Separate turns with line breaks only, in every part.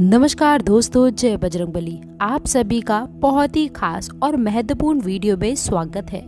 नमस्कार दोस्तों, जय बजरंगबली। आप सभी का बहुत ही खास और महत्वपूर्ण वीडियो में स्वागत है।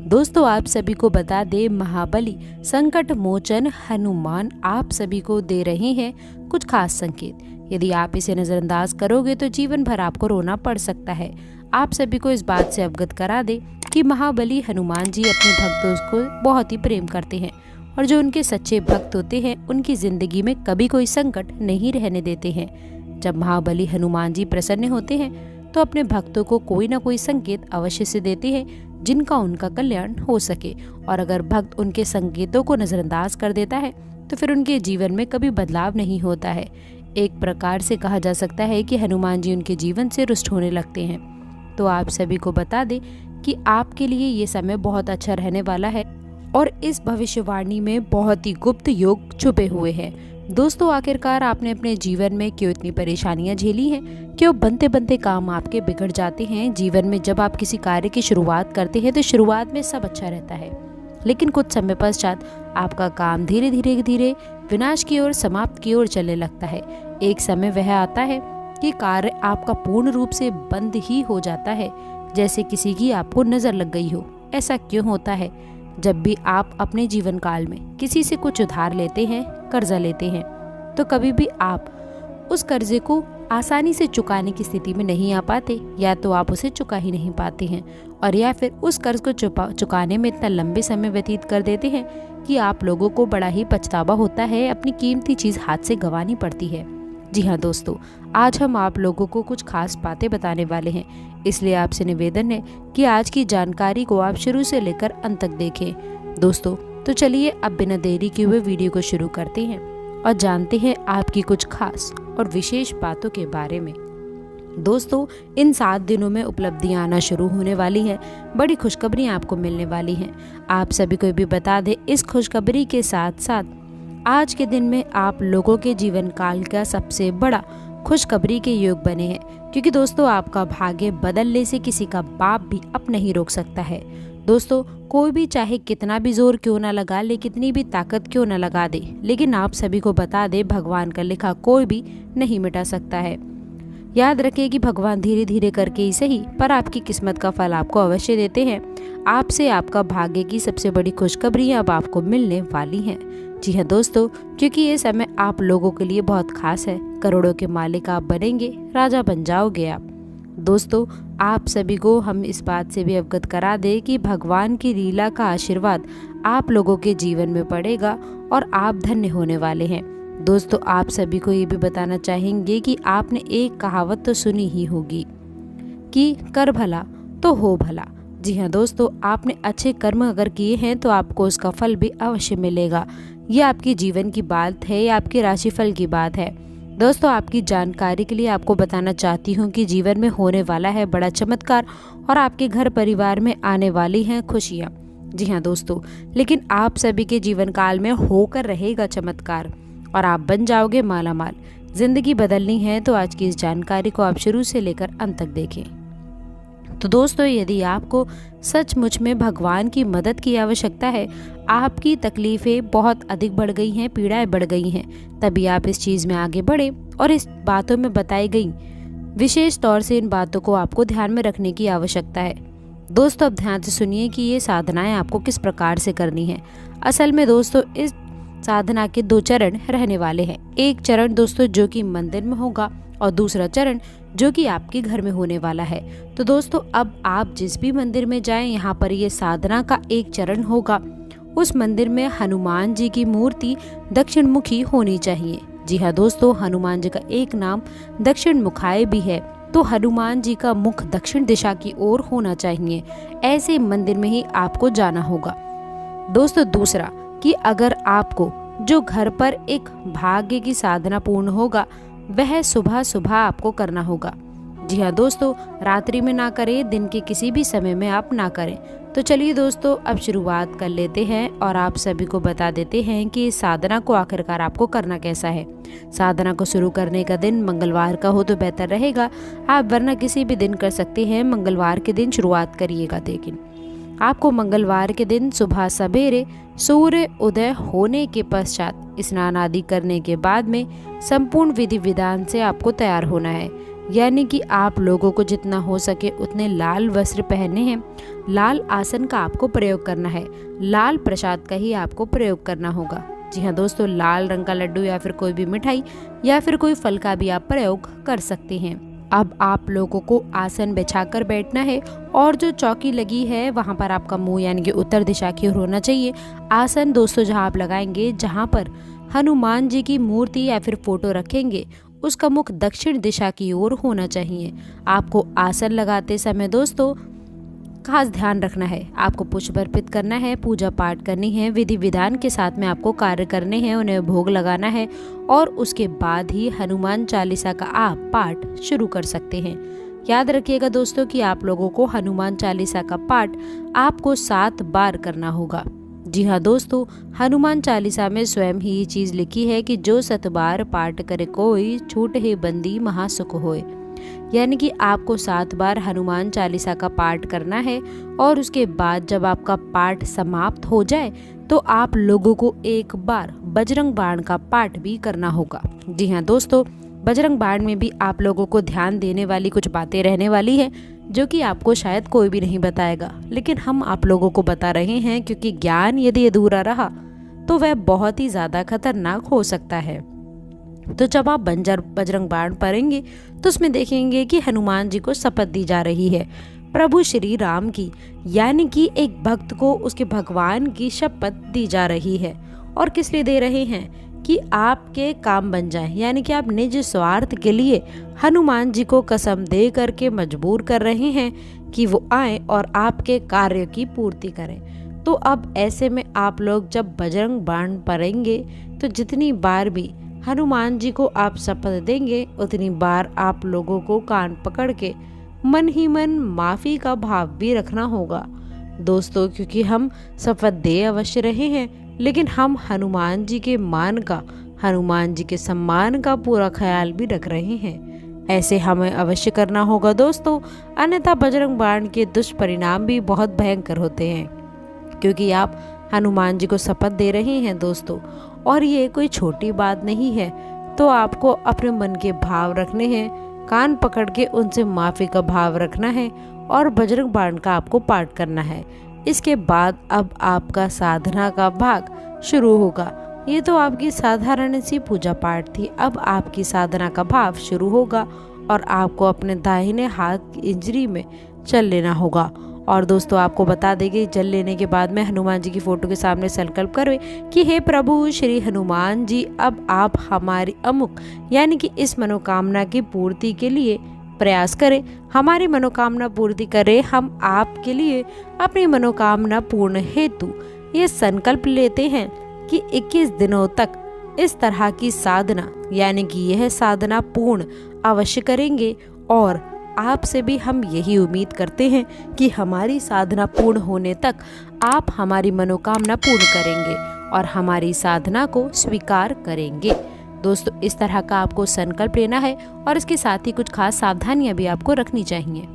दोस्तों, आप सभी को बता दे, महाबली संकट मोचन हनुमान आप सभी को दे रहे हैं कुछ खास संकेत। यदि आप इसे नजरअंदाज करोगे तो जीवन भर आपको रोना पड़ सकता है। आप सभी को इस बात से अवगत करा दे कि महाबली हनुमान जी अपने भक्तों को बहुत ही प्रेम करते हैं और जो उनके सच्चे भक्त होते हैं उनकी जिंदगी में कभी कोई संकट नहीं रहने देते हैं। जब महाबली हनुमान जी प्रसन्न होते हैं तो अपने भक्तों को कोई ना कोई संकेत अवश्य से देते हैं जिनका उनका कल्याण हो सके। और अगर भक्त उनके संकेतों को नजरअंदाज कर देता है तो फिर उनके जीवन में कभी बदलाव नहीं होता है। एक प्रकार से कहा जा सकता है कि हनुमान जी उनके जीवन से रुष्ट होने लगते हैं। तो आप सभी को बता दें कि आपके लिए ये समय बहुत अच्छा रहने वाला है और इस भविष्यवाणी में बहुत ही गुप्त योग छुपे हुए हैं। दोस्तों, आखिरकार आपने अपने जीवन में क्यों इतनी परेशानियां झेली हैं? क्यों बनते बनते काम आपके बिगड़ जाते हैं? जीवन में जब आप किसी कार्य की शुरुआत करते हैं तो शुरुआत में सब अच्छा रहता है, लेकिन कुछ समय पश्चात आपका काम धीरे धीरे विनाश की ओर, समाप्त की ओर चलने लगता है। एक समय वह आता है कि कार्य आपका पूर्ण रूप से बंद ही हो जाता है, जैसे किसी की आपको नजर लग गई हो। ऐसा क्यों होता है? जब भी आप अपने जीवन काल में किसी से कुछ उधार लेते हैं, कर्जा लेते हैं, तो कभी भी आप उस कर्जे को आसानी से चुकाने की स्थिति में नहीं आ पाते, या तो आप उसे चुका ही नहीं पाते हैं, और या फिर उस कर्ज को चुकाने में इतना लंबे समय व्यतीत कर देते हैं कि आप लोगों को बड़ा ही पछतावा होता है, अपनी कीमती चीज हाथ से गंवानी पड़ती है। जी हाँ दोस्तों, आज हम आप लोगों को कुछ खास बातें बताने वाले हैं, इसलिए आपसे निवेदन है कि आज की जानकारी को आप शुरू से लेकर अंत तक देखें। दोस्तों, तो चलिए अब बिना देरी किए हुए वीडियो को शुरू करते हैं और जानते हैं आपकी कुछ खास और विशेष बातों के बारे में। दोस्तों, इन 7 दिनों में उपलब्धियां आना शुरू होने वाली हैं, बड़ी खुशखबरी आपको मिलने वाली हैं। आप सभी को भी बता दें, इस खुशखबरी के साथ साथ आज के दिन में आप लोगों के जीवन काल का सबसे बड़ा खुशखबरी के योग बने हैं, क्योंकि दोस्तों आपका भाग्य बदलने से किसी का बाप भी अब नहीं रोक सकता है। दोस्तों, कोई भी चाहे कितना भी जोर क्यों ना लगा ले, कितनी भी ताकत क्यों ना लगा दे, लेकिन आप सभी को बता दे, भगवान का लिखा कोई भी नहीं मिटा सकता है। याद रखिए कि भगवान धीरे धीरे करके ही सही, पर आपकी किस्मत का फल आपको अवश्य देते हैं। आपसे आपका भाग्य की सबसे बड़ी खुशखबरी अब आपको मिलने वाली है। जी हाँ दोस्तों, क्योंकि ये समय आप लोगों के लिए बहुत खास है। करोड़ों के मालिक आप बनेंगे, राजा बन जाओगे आप। दोस्तों, आप सभी को हम इस बात से भी अवगत करा दे कि भगवान की लीला का आशीर्वाद आप लोगों के जीवन में पड़ेगा और आप धन्य होने वाले हैं। दोस्तों, आप सभी को ये भी बताना चाहेंगे कि आपने एक कहावत तो सुनी ही होगी कि कर भला तो हो भला। जी हाँ दोस्तों, आपने अच्छे कर्म अगर किए हैं तो आपको उसका फल भी अवश्य मिलेगा। ये आपकी जीवन की बात है, या आपके राशिफल की बात है। दोस्तों, आपकी जानकारी के लिए आपको बताना चाहती हूँ कि जीवन में होने वाला है बड़ा चमत्कार और आपके घर परिवार में आने वाली हैं खुशियाँ। जी हाँ दोस्तों, लेकिन आप सभी के जीवन काल में होकर रहेगा चमत्कार और आप बन जाओगे मालामाल। जिंदगी बदलनी है तो आज की इस जानकारी को आप शुरू से लेकर अंत तक देखें। तो दोस्तों, यदि आपको सचमुच में भगवान की मदद की आवश्यकता है, आपकी तकलीफें बहुत अधिक बढ़ गई हैं, पीड़ाएं बढ़ गई हैं, तभी आप इस चीज़ में आगे बढ़े और इस बातों में बताई गई विशेष तौर से इन बातों को आपको ध्यान में रखने की आवश्यकता है। दोस्तों, अब ध्यान से सुनिए कि ये साधनाएं आपको किस प्रकार से करनी है। असल में दोस्तों, इस साधना के 2 चरण रहने वाले हैं। एक चरण दोस्तों जो कि मंदिर में होगा और दूसरा चरण जो कि आपके घर में होने वाला है। तो दोस्तों, अब आप जिस भी मंदिर में जाएं, यहाँ पर ये साधना का एक चरण होगा। उस मंदिर में हनुमान जी की मूर्ति दक्षिण मुखी होनी चाहिए। जी हाँ दोस्तों, हनुमान जी का एक नाम दक्षिण मुखाय भी है, तो हनुमान जी का मुख दक्षिण दिशा की ओर होना चाहिए। ऐसे मंदिर में ही आपको जाना होगा। दोस्तों, दूसरा कि अगर आपको जो घर पर एक भाग्य की साधना पूर्ण होगा, वह सुबह सुबह आपको करना होगा। जी हाँ दोस्तों, रात्रि में ना करें, दिन के किसी भी समय में आप ना करें। तो चलिए दोस्तों, अब शुरुआत कर लेते हैं और आप सभी को बता देते हैं कि इस साधना को आखिरकार आपको करना कैसा है। साधना को शुरू करने का दिन मंगलवार का हो तो बेहतर रहेगा, आप वरना किसी भी दिन कर सकते हैं, मंगलवार के दिन शुरुआत करिएगा। लेकिन आपको मंगलवार के दिन सुबह सवेरे सूर्य उदय होने के पश्चात स्नान आदि करने के बाद में संपूर्ण विधि विधान से आपको तैयार होना है। यानी कि आप लोगों को जितना हो सके उतने लाल वस्त्र पहनने हैं, लाल आसन का आपको प्रयोग करना है, लाल प्रसाद का ही आपको प्रयोग करना होगा। जी हाँ दोस्तों, लाल रंग का लड्डू या फिर कोई भी मिठाई या फिर कोई फल का भी आप प्रयोग कर सकते हैं। अब आप लोगों को आसन बिछाकर बैठना है और जो चौकी लगी है वहाँ पर आपका मुंह यानी कि उत्तर दिशा की ओर होना चाहिए। आसन दोस्तों जहाँ आप लगाएंगे, जहाँ पर हनुमान जी की मूर्ति या फिर फोटो रखेंगे, उसका मुख दक्षिण दिशा की ओर होना चाहिए। आपको आसन लगाते समय दोस्तों खास ध्यान रखना है, आपको पुष्प अर्पित करना है, पूजा पाठ करनी है, विधि विधान के साथ में आपको कार्य करने हैं, उन्हें भोग लगाना है और उसके बाद ही हनुमान चालीसा का आप पाठ शुरू कर सकते हैं। याद रखिएगा दोस्तों कि आप लोगों को हनुमान चालीसा का पाठ आपको 7 बार करना होगा। जी हाँ दोस्तों, हनुमान चालीसा में स्वयं ही ये चीज़ लिखी है कि जो 7 बार पाठ करे कोई, छूट हे बंदी महासुख होए। यानी कि आपको 7 बार हनुमान चालीसा का पाठ करना है और उसके बाद जब आपका पाठ समाप्त हो जाए तो आप लोगों को एक बार बजरंग बाण का पाठ भी करना होगा। जी हाँ दोस्तों, बजरंग बाण में भी आप लोगों को ध्यान देने वाली कुछ बातें रहने वाली हैं जो कि आपको शायद कोई भी नहीं बताएगा, लेकिन हम आप लोगों को बता रहे हैं क्योंकि ज्ञान यदि अधूरा रहा तो वह बहुत ही ज़्यादा खतरनाक हो सकता है। तो जब आप बजरंग बाण पढ़ेंगे तो उसमें देखेंगे कि हनुमान जी को शपथ दी जा रही है, प्रभु श्री राम की, यानी कि एक भक्त को उसके भगवान की शपथ दी जा रही है। और किस लिए दे रहे हैं? कि आपके काम बन जाए, यानी कि आप निज स्वार्थ के लिए हनुमान जी को कसम दे करके मजबूर कर रहे हैं कि वो आए और आपके कार्य की पूर्ति करें। तो अब ऐसे में आप लोग जब बजरंग बाण पढ़ेंगे तो जितनी बार भी हनुमान जी को आप शपथ देंगे उतनी बार आप लोगों को कान पकड़ के मन ही मन माफ़ी का भाव भी रखना होगा दोस्तों, क्योंकि हम शपथ दे अवश्य रहे हैं लेकिन हम हनुमान जी के मान का, हनुमान जी के सम्मान का पूरा ख्याल भी रख रहे हैं। ऐसे हमें अवश्य करना होगा दोस्तों, अन्यथा बजरंग बाण के दुष्परिणाम भी बहुत भयंकर होते हैं, क्योंकि आप हनुमान जी को शपथ दे रहे हैं दोस्तों और ये कोई छोटी बात नहीं है। तो आपको अपने मन के भाव रखने हैं, कान पकड़ के उनसे माफ़ी का भाव रखना है और बजरंग बाण का आपको पाठ करना है। इसके बाद अब आपका साधना का भाग शुरू होगा। ये तो आपकी साधारण सी पूजा पाठ थी, अब आपकी साधना का भाव शुरू होगा और आपको अपने दाहिने हाथ की इंजरी में चल लेना होगा। और दोस्तों आपको बता दें कि जल लेने के बाद में हनुमान जी की फोटो के सामने संकल्प करें कि हे प्रभु श्री हनुमान जी, अब आप हमारी अमुक यानी कि इस मनोकामना की पूर्ति के लिए प्रयास करें, हमारी मनोकामना पूर्ति करें। हम आपके लिए अपनी मनोकामना पूर्ण हेतु ये संकल्प लेते हैं कि 21 दिनों तक इस तरह की साधना यानी कि यह साधना पूर्ण अवश्य करेंगे और आपसे भी हम यही उम्मीद करते हैं कि हमारी साधना पूर्ण होने तक आप हमारी मनोकामना पूर्ण करेंगे और हमारी साधना को स्वीकार करेंगे। दोस्तों इस तरह का आपको संकल्प लेना है और इसके साथ ही कुछ खास सावधानियां भी आपको रखनी चाहिए।